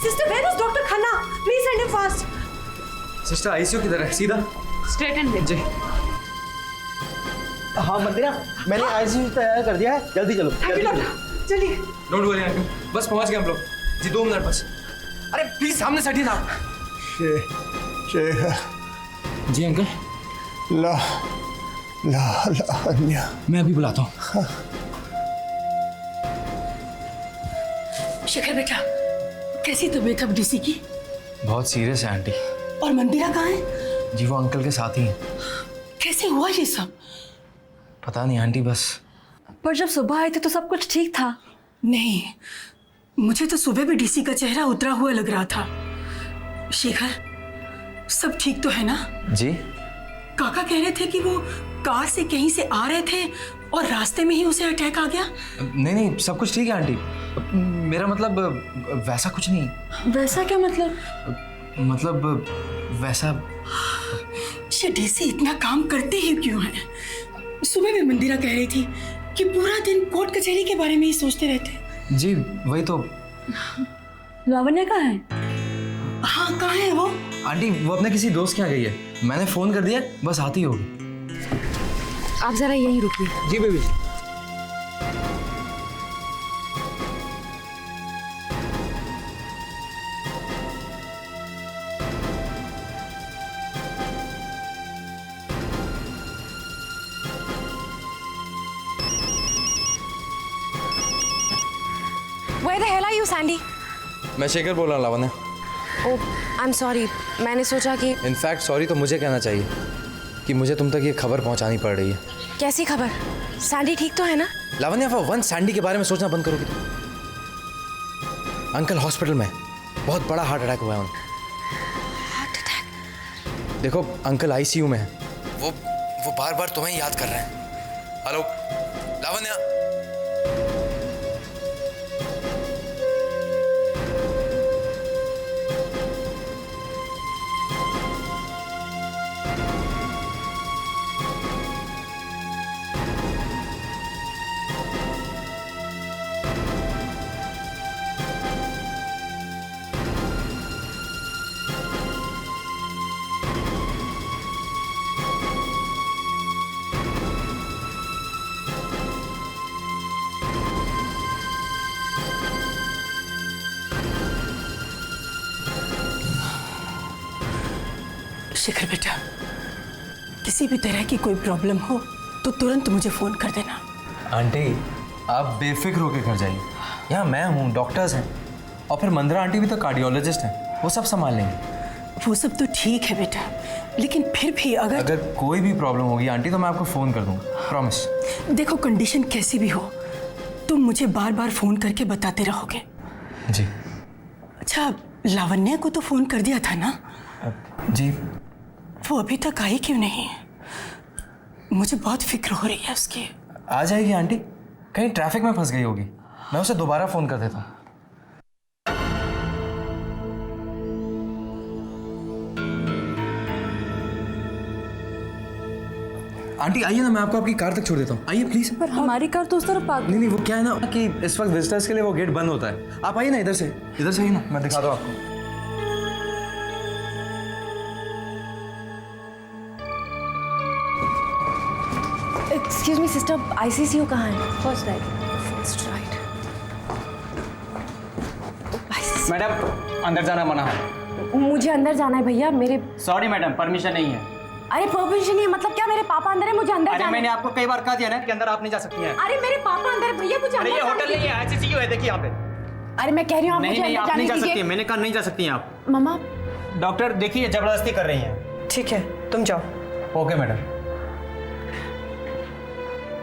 Sister, where is doctor Khanna? Please send him fast. Sister ICU किधर है? सीधा straight and जी। हाँ मंदिरा, मैंने आईसीयू तैयार कर दिया है, जल्दी चलो। थैंक यू डॉक्टर, चलिए। डोंट वरी अंकल, बस पहुंच गए हम लोग जी, 2 मिनट बस। अरे प्लीज सामने से हटिए ना। शेखर। जी अंकल। लावण्या, मैं अभी बुलाता हूँ। शेखर बेटा, कैसी तबीयत अब डीसी की? बहुत सीरियस है आंटी। और मंदिरा कहाँ है? जी वो अंकल के साथ ही हैं। कैसे हुआ ये सब? पता नहीं आंटी, बस। पर जब सुबह आए थे तो सब कुछ ठीक था। नहीं, मुझे तो सुबह भी डीसी का चेहरा उतरा हुआ लग रहा था। शेखर, सब ठीक तो है ना? जी काका कह रहे थे कि वो कार से कहीं से आ रहे थे और रास्ते में ही उसे अटैक आ गया। नहीं नहीं, सब कुछ ठीक है आंटी। मेरा मतलब वैसा कुछ नहीं। वैसा क्या मतलब? मतलब वैसा। ये डीसी इतना काम करते ही क्यों हैं? सुबह भी मंदिरा कह रही थी कि पूरा दिन कोर्ट कचहरी के बारे में ही सोचते रहते। जी वही तो। लावण्या कहाँ है? हाँ, कहाँ है वो? आंटी वो अपने किसी दोस्त के यहाँ गई है, मैंने फोन कर दिया, बस आती होगी। आप जरा यहीं रुकिए। जी baby. Where the hell are you, Sandy? मैं शेखर बोल रहा हूँ लावण्या। Oh, I'm sorry. मैंने सोचा कि इनफैक्ट सॉरी तो मुझे कहना चाहिए कि मुझे तुम तक ये खबर पहुंचानी पड़ रही है। कैसी खबर? सैंडी ठीक तो है ना? लावण्या फॉर वन सैंडी के बारे में सोचना बंद करोगी तुम। अंकल हॉस्पिटल में, बहुत बड़ा हार्ट अटैक हुआ है उन्हें। Heart attack? देखो अंकल आईसीयू में है, वो बार बार तुम्हें याद कर रहे हैं। हेलो लावण्या। शेखर बेटा, किसी भी तरह की कोई प्रॉब्लम हो तो तुरंत मुझे फोन कर देना। आंटी आप बेफिक्र होकर घर जाइए, यहाँ मैं हूँ, डॉक्टर्स हैं, और फिर मंदिरा आंटी भी तो कार्डियोलॉजिस्ट हैं, वो सब संभाल लेंगे। वो सब तो ठीक है बेटा, लेकिन फिर भी अगर कोई भी प्रॉब्लम होगी आंटी तो मैं आपको फ़ोन कर दूँगा, प्रॉमिस। देखो कंडीशन कैसी भी हो, तुम मुझे बार बार फोन करके बताते रहोगे। जी। अच्छा, लावण्या को तो फोन कर दिया था ना? जी। वो अभी तक आई क्यों नहीं? मुझे बहुत फिक्र हो रही है उसकी। आ जाएगी आंटी, कहीं ट्रैफिक में फंस गई होगी, मैं उसे दोबारा फ़ोन कर देता हूँ। आंटी आइए ना, मैं आपको आपकी कार तक छोड़ देता हूँ, आइए प्लीज। पर हमारी कार तो उस तरफ आ गई। नहीं वो क्या है ना कि इस वक्त विजिटर्स के लिए वो गेट बंद होता है। आप आइए ना, इधर से आइए ना, मैं दिखा दूँ आपको। एक्सक्यूज मी सिस्टर, आईसीसीयू कहाँ है? First right. मैडम अंदर जाना मना है। मुझे अंदर जाना है भैया, मेरे। सॉरी मैडम, परमिशन नहीं है। अरे परमिशन नहीं है मतलब क्या? मेरे पापा अंदर है, मुझे अंदर अरे जाना मैंने है। आपको कई बार कहा दिया ना कि अंदर आप नहीं जा सकती हैं। अरे मेरे पापा अंदर है भैया, मुझे अरे अंदर ये जाने होटल नहीं दीजिए। है, आईसीसीयू है, देखिए यहाँ पे। अरे मैं कह रही हूँ आप मुझे नहीं अंदर आप जाने नहीं जा सकती दीजिए। हैं, मैंने कहा नहीं जा सकती हैं आप। मम्मा। डॉक्टर देखिए जबरदस्ती कर रही हैं। ठीक है, तुम जाओ। Okay madam.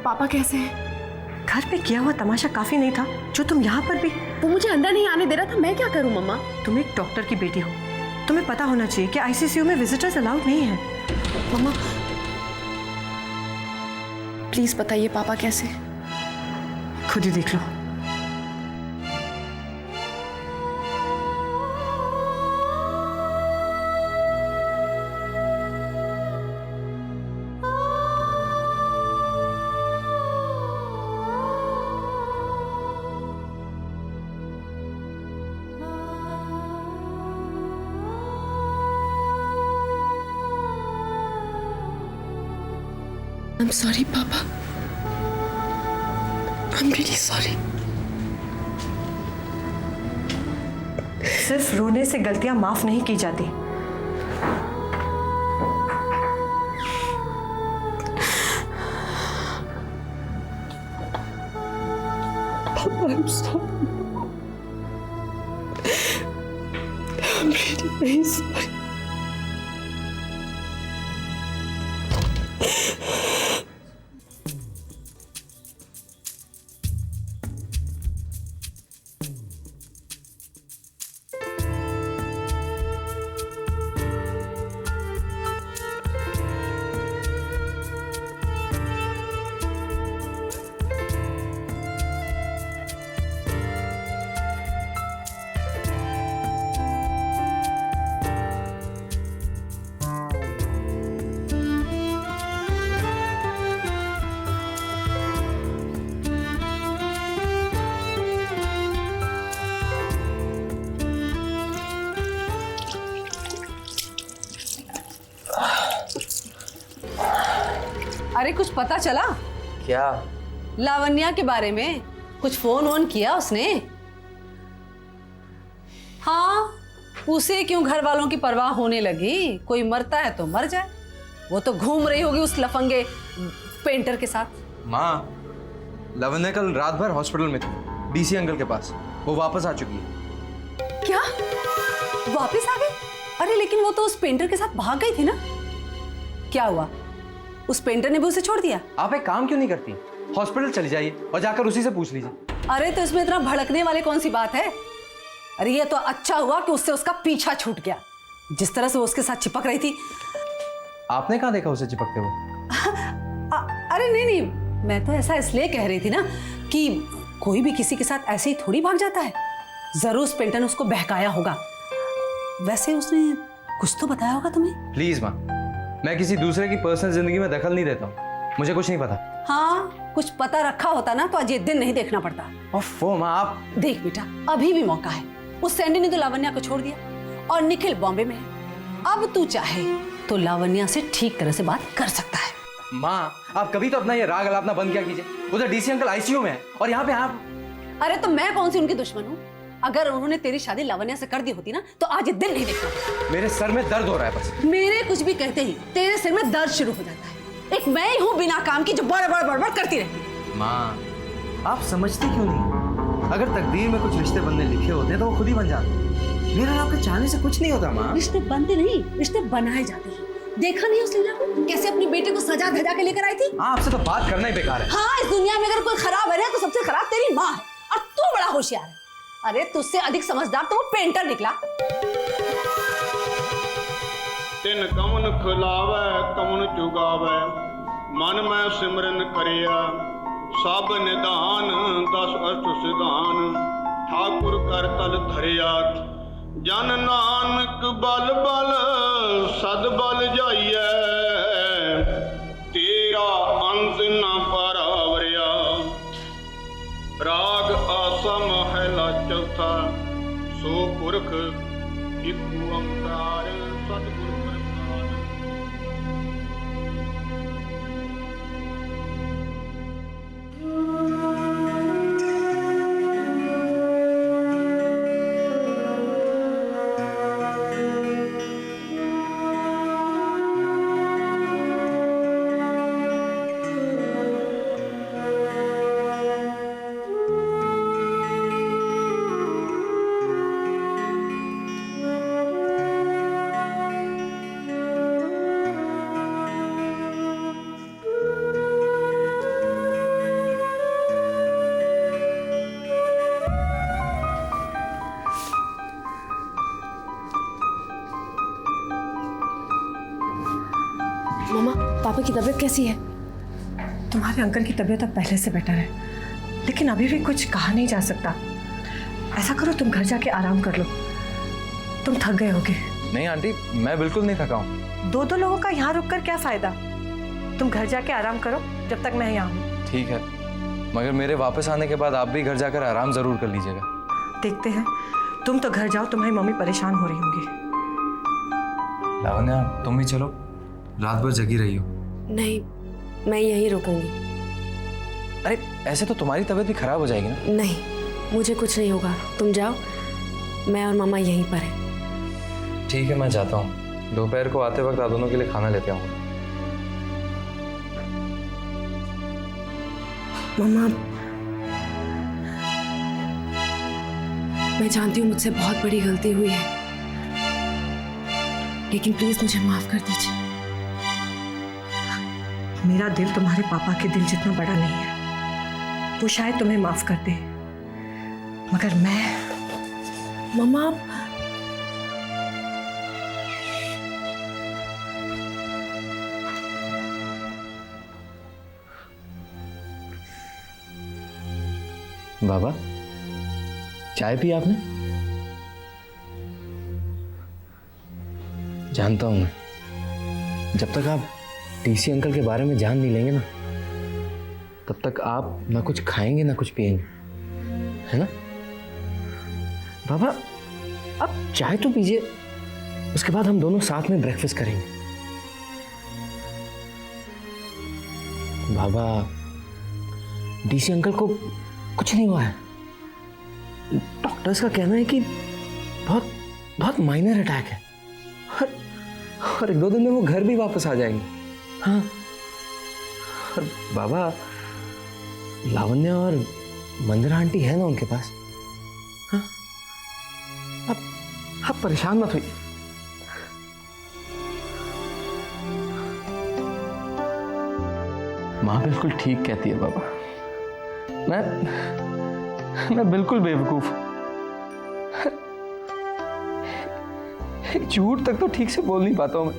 पापा कैसे हैं? घर पे किया हुआ तमाशा काफी नहीं था जो तुम यहाँ पर भी। वो मुझे अंदर नहीं आने दे रहा था, मैं क्या करूँ मम्मा? तुम एक डॉक्टर की बेटी हो, तुम्हें पता होना चाहिए कि आईसीसीयू में विजिटर्स अलाउड नहीं है। मम्मा प्लीज बताइए पापा कैसे? खुद ही देख लो। I'm sorry, Papa. I'm really sorry. सिर्फ रोने से गलतियां माफ नहीं की जाती। I'm sorry. I'm really very sorry. अरे कुछ पता चला क्या? लावण्या के बारे में? कुछ फोन वोन किया उसने? हाँ, उसे क्यों घर वालों की परवाह होने लगी? कोई मरता है तो मर जाए, वो तो घूम रही होगी उस लफंगे पेंटर के साथ। माँ, लावण्या कल रात भर हॉस्पिटल में थी, डीसी अंकल के पास। वो वापस आ चुकी है। क्या वापस आ गई? अरे लेकिन वो तो उस पेंटर के साथ भाग गई थी ना। क्या हुआ, उस पेंटर ने भी उसे छोड़ दिया? आप एक काम क्यों नहीं करती, हॉस्पिटल चली जाइए और जाकर उसी से पूछ लीजिए। अरे तो इसमें इतना भड़कने वाले कौन सी बात है? अरे ये तो अच्छा हुआ कि उससे उसका पीछा छूट गया। जिस तरह से वो उसके साथ चिपक रही थी। आपने कहाँ देखा उसे चिपकते हुए? अरे नहीं नहीं, मैं तो ऐसा इसलिए कह रही थी ना कि कोई भी किसी के साथ ऐसे ही थोड़ी भाग जाता है। जरूर उस पेंटर ने उसको बहकाया होगा। वैसे उसने कुछ तो बताया होगा तुम्हें? प्लीज माँ, मैं किसी दूसरे की पर्सनल जिंदगी में दखल नहीं देता हूँ, मुझे कुछ नहीं पता। हाँ, कुछ पता रखा होता ना तो आज ये दिन नहीं देखना पड़ता। ओफो माँ, आप देख बेटा, अभी भी मौका है। उस सैंडी ने तो लावण्या को छोड़ दिया और निखिल बॉम्बे में है। अब तू चाहे तो लावण्या से ठीक तरह से बात कर सकता है। माँ, आप कभी तो अपना ये राग अलापना बंद किया कीजिए। उधर डीसी अंकल आईसीयू में है और यहाँ पे आप। अरे तो मैं कौन सी उनकी दुश्मन हूँ? अगर उन्होंने तेरी शादी लावण्या से कर दी होती ना तो आज ये दिन नहीं देखना। मेरे सर में दर्द हो रहा है बस। मेरे कुछ भी कहते ही तेरे सिर में दर्द शुरू हो जाता है। एक मैं ही हूँ बिना काम की जो बड़ करती रहती। माँ, आप समझती क्यों नहीं? अगर तकदीर में कुछ रिश्ते बनने लिखे होते तो वो खुद ही बन जाते। मेरे और आपके चाहने से कुछ नहीं होता माँ। रिश्ते बनते नहीं, रिश्ते बनाए जाते हैं। देखा नहीं उस लीला को कैसे अपनी बेटे को सजा धजा के लेकर आई थी? हाँ, आपसे तो बात करना ही बेकार है। हाँ, इस दुनिया में अगर कोई खराब है ना तो सबसे खराब तेरी माँ है और तू बड़ा होशियार है। अरे तुझसे अधिक समझदार तो वो पेंटर निकला। तिन कमन खिलावे कमन चुगावे, मन में सिमरन करिया, सब निदान दस अष्ट सिधान, ठाकुर कर तल धरिया, जन नानक बल बल सद बल जाइए, तेरा अंत न परावरिया। राग आसा महला चौथा, सो पुरख एक ओंकार सतगुरु प्रसाद। मम्मा, पापा की तबीयत कैसी है? तुम्हारे अंकल की तबीयत अब पहले से बेटर है, लेकिन अभी भी कुछ कहा नहीं जा सकता। ऐसा करो, तुम घर जाके आराम कर लो। तुम थक गए होगे। नहीं आंटी, मैं बिल्कुल नहीं थका हूँ। दो लोगों का यहाँ रुककर क्या फायदा? तुम घर जाके आराम करो जब तक मैं यहाँ हूँ। ठीक है, मगर मेरे वापस आने के बाद आप भी घर जाकर आराम जरूर कर लीजिएगा। देखते हैं। तुम तो घर जाओ, तुम्हारी मम्मी परेशान हो रही होंगी। लावण्या, तुम भी चलो, रात भर जगी रही हो। नहीं, मैं यहीं रुकूंगी। अरे ऐसे तो तुम्हारी तबीयत भी खराब हो जाएगी ना। नहीं, मुझे कुछ नहीं होगा, तुम जाओ, मैं और मामा यहीं पर हैं। ठीक है, मैं जाता हूँ। दोपहर को आते वक्त आप दोनों के लिए खाना लेते आऊँगा। मामा, मैं जानती हूँ मुझसे बहुत बड़ी गलती हुई है, लेकिन प्लीज मुझे माफ कर दीजिए। मेरा दिल तुम्हारे पापा के दिल जितना बड़ा नहीं है, वो शायद तुम्हें माफ कर दे, मगर मैं। मामा, बाबा, चाय पी आपने? जानता हूं मैं, जब तक आप टीसी अंकल के बारे में जान नहीं लेंगे ना, तब तक आप ना कुछ खाएंगे ना कुछ पिएंगे, है ना? बाबा, आप चाय तो पीजिए, उसके बाद हम दोनों साथ में ब्रेकफास्ट करेंगे। बाबा, डीसी अंकल को कुछ नहीं हुआ है। डॉक्टर्स का कहना है कि बहुत बहुत माइनर अटैक है, और 1-2 दिन में वो घर भी वापस आ जाएंगे। हाँ, और बाबा, लावण्या और मंदिरा आंटी है ना उनके पास। हाँ, आप परेशान मत होइए। माँ बिल्कुल ठीक कहती है बाबा, मैं बिल्कुल बेवकूफ। एक झूठ तक तो ठीक से बोल नहीं पाता हूं मैं।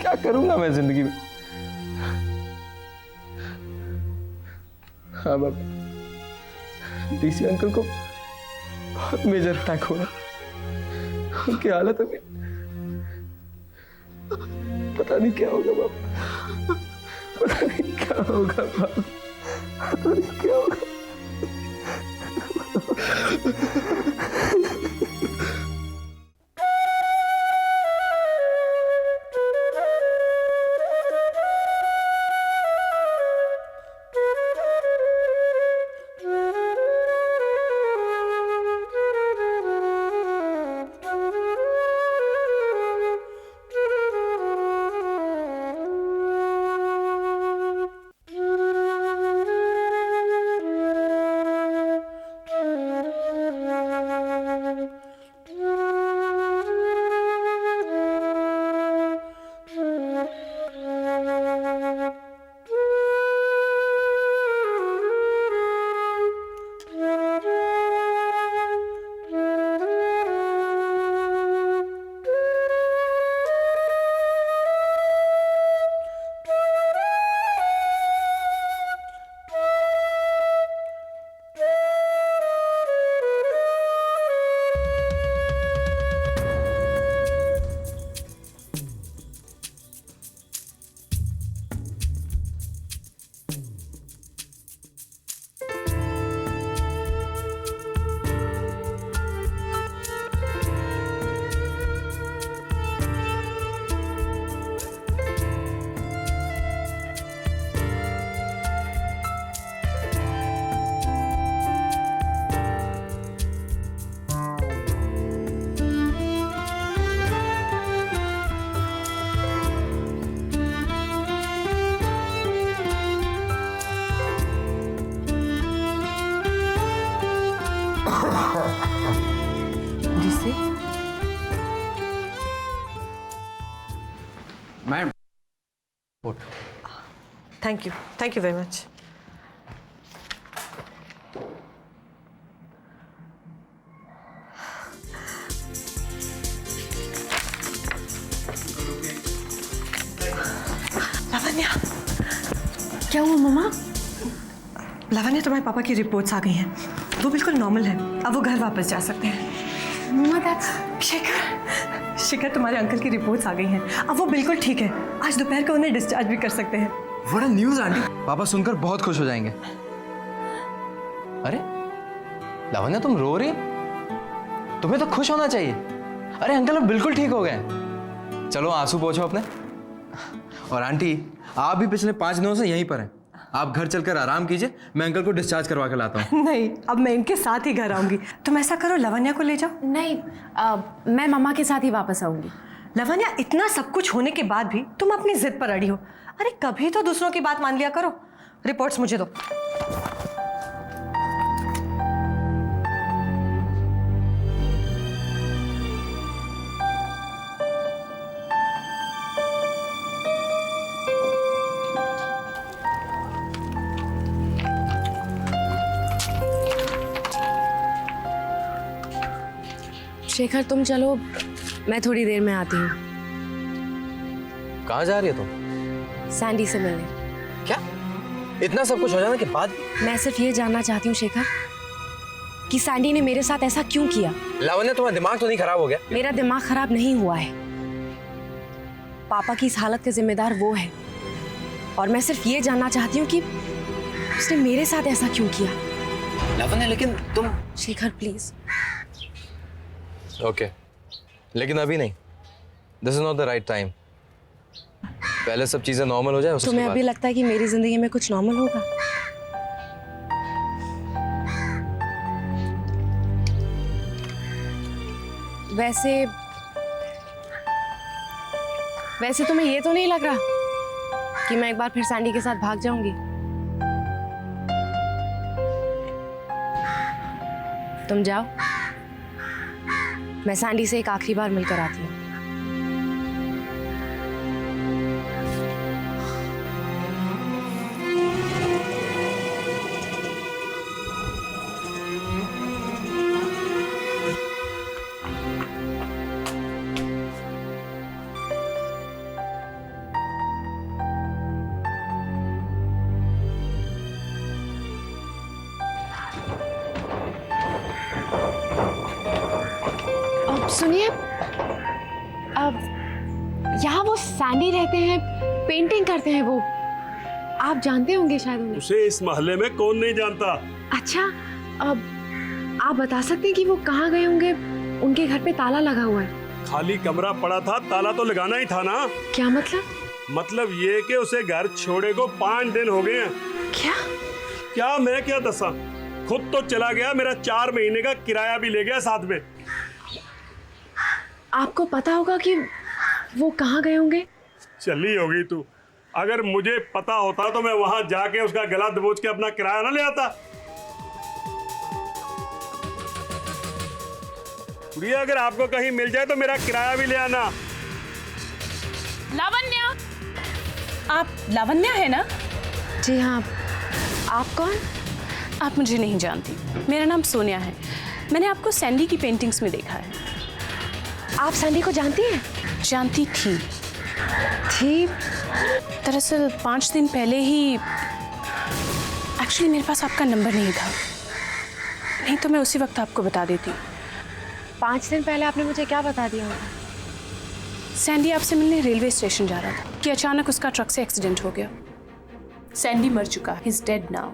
क्या करूंगा मैं जिंदगी में? हाँ बाबा, डीसी अंकल को बहुत मेजर अटैक हुआ, उनकी हालत अभी पता नहीं क्या होगा बाबा, पता नहीं क्या होगा बाबा, पता नहीं क्या होगा। जिससे ma'am, thank you very much. Lavanya, क्या हुआ मामा? लावण्या, तुम्हारे पापा की रिपोर्ट्स आ गई हैं, वो बिल्कुल नॉर्मल है, अब वो घर वापस जा सकते हैं। मामा, दैट्स शिखर, तुम्हारे अंकल की रिपोर्ट्स आ गई हैं, अब वो बिल्कुल ठीक है, आज दोपहर को उन्हें डिस्चार्ज भी कर सकते हैं। व्हाट अ न्यूज़ आंटी, पापा सुनकर बहुत खुश हो जाएंगे। अरे लावण्या, तुम रो रही? तुम्हें तो खुश होना चाहिए। अरे अंकल अब बिल्कुल ठीक हो गए। चलो आंसू पोंछो अपने। और आंटी, आप भी पिछले 5 दिनों से यहीं पर हैं। आप घर चलकर आराम कीजिए, मैं अंकल को डिस्चार्ज करवा के लाता हूँ। नहीं, अब मैं इनके साथ ही घर आऊंगी। तुम ऐसा करो, लवन्या को ले जाओ। नहीं, मैं मम्मा के साथ ही वापस आऊंगी। लवन्या, इतना सब कुछ होने के बाद भी तुम अपनी जिद पर अड़ी हो। अरे कभी तो दूसरों की बात मान लिया करो। रिपोर्ट्स मुझे दो। शेखर तुम चलो, मैं थोड़ी देर में आती हूँ। कहाँ जा रही है तुम? सैंडी से मिलने। क्या? इतना सब कुछ हो जाने के बाद? मैं सिर्फ ये जानना चाहती हूँ शेखर कि सैंडी ने मेरे साथ ऐसा क्यों किया। लावण्या, तुम्हारा दिमाग तो नहीं खराब हो गया? मेरा दिमाग खराब नहीं हुआ है। पापा की इस हालत का जिम्मेदार वो है, और मैं सिर्फ ये जानना चाहती हूँ कि उसने मेरे साथ ऐसा क्यों किया। लावण्या, लेकिन तुम... शेखर प्लीज। ओके, लेकिन अभी नहीं। This is not the right time. पहले सब चीजें नॉर्मल हो जाए, उसके तुम्हें बाद। अभी लगता है कि मेरी जिंदगी में कुछ नॉर्मल होगा? वैसे तुम्हें ये तो नहीं लग रहा कि मैं एक बार फिर सैंडी के साथ भाग जाऊंगी? तुम जाओ, मैं सैंडी से एक आखिरी बार मिलकर आती हूँ। सुनिए, अब यहाँ वो सैंडी रहते हैं, पेंटिंग करते हैं वो, आप जानते होंगे शायद उन्हें। उसे इस मोहल्ले में कौन नहीं जानता। अच्छा, अब आप बता सकते हैं कि वो कहाँ गए होंगे? उनके घर पे ताला लगा हुआ है। खाली कमरा पड़ा था, ताला तो लगाना ही था ना। क्या मतलब? मतलब ये कि उसे घर छोड़े को 5 दिन हो गए हैं। क्या मैं क्या दसा, खुद तो चला गया, मेरा 4 महीने का किराया भी ले गया साथ में। आपको पता होगा कि वो कहाँ गए होंगे? चली होगी तू। अगर मुझे पता होता तो मैं वहां जाके उसका गला दबोच के अपना किराया ना ले आता। गुड़िया, अगर आपको कहीं मिल जाए तो मेरा किराया भी ले आना। लावण्या, आप लावण्या है ना? जी हाँ। आप कौन? आप मुझे नहीं जानती, मेरा नाम सोनिया है। मैंने आपको सैंडी की पेंटिंग्स में देखा है। आप सैंडी को जानती हैं? जानती थी। दरअसल 5 दिन पहले ही एक्चुअली मेरे पास आपका नंबर नहीं था, नहीं तो मैं उसी वक्त आपको बता देती। 5 दिन पहले आपने मुझे क्या बता दिया होगा? सैंडी आपसे मिलने रेलवे स्टेशन जा रहा था कि अचानक उसका ट्रक से एक्सीडेंट हो गया। सैंडी मर चुका, ही इज डेड नाउ।